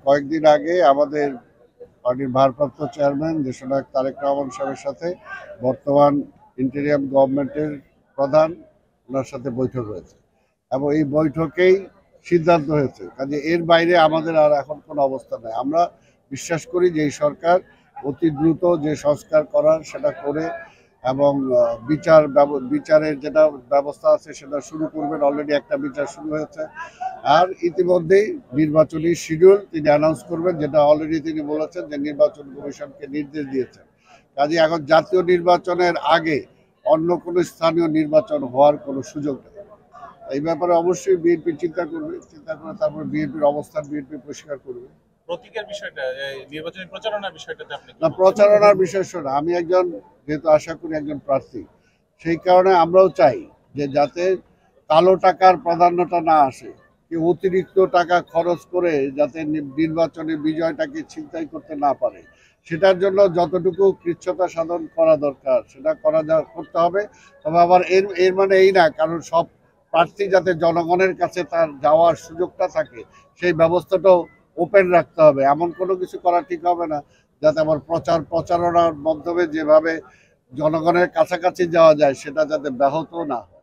কয়েকদিন আগে আমাদের পার্টির ভারপ্রাপ্ত চেয়ারম্যান দেশনায়ক তারেক রহমান সাহেবের সাথে বর্তমান ইন্টেরিয়াম গভর্নমেন্টের প্রধান ওনার সাথে বৈঠক হয়েছে এবং এই বৈঠকেই সিদ্ধান্ত হয়েছে। কাজে এর বাইরে আমাদের আর এখন কোনো অবস্থা নেই। আমরা বিশ্বাস করি যে এই সরকার অতি দ্রুত যে সংস্কার করার সেটা করে এবং বিচারের যেটা ব্যবস্থা আছে সেটা শুরু করবেন। অলরেডি একটা বিচার শুরু হয়েছে। আর ইতিমধ্যেই নির্বাচনী শিডিউল তিনি অ্যানাউন্স করবেন, যেটা অলরেডি তিনি বলেছেন যে নির্বাচন কমিশনকে নির্দেশ দিয়েছেন। কাজে এখন জাতীয় নির্বাচনের আগে অন্য কোনো স্থানীয় নির্বাচন হওয়ার কোনো সুযোগ নেই। এই ব্যাপারে অবশ্যই বিএনপি চিন্তা করে তারপর বিএনপির অবস্থান বিএনপি পরিষ্কার করবে। প্রতীকের বিষয়টা, নির্বাচনী প্রচারণার বিষয়টাতে আপনি না, প্রচারণার বিষয় শোনা, আমি একজন যেহেতু আশা করি একজন প্রার্থী, সেই কারণে আমরাও চাই যে যাতে কালো টাকার প্রাধান্যটা না আসে, কেউ অতিরিক্ত টাকা খরচ করে যাতে নির্বাচনে বিজয়টাকে ছিনতাই করতে না পারে, সেটার জন্য যতটুকু কৃচ্ছতা সাধন করা দরকার সেটা করতে হবে। তবে আবার এর মানে এই না কারণ সব প্রার্থী যাতে জনগণের কাছে তার যাওয়ার সুযোগটা থাকে সেই ব্যবস্থাটাও ওপেন রাখতে হবে। এমন কোনো কিছু করা ঠিক হবে না যাতে আবার প্রচারণার মাধ্যমে যেভাবে জনগণের কাছাকাছি যাওয়া যায় সেটা যাতে ব্যাহত না হয়।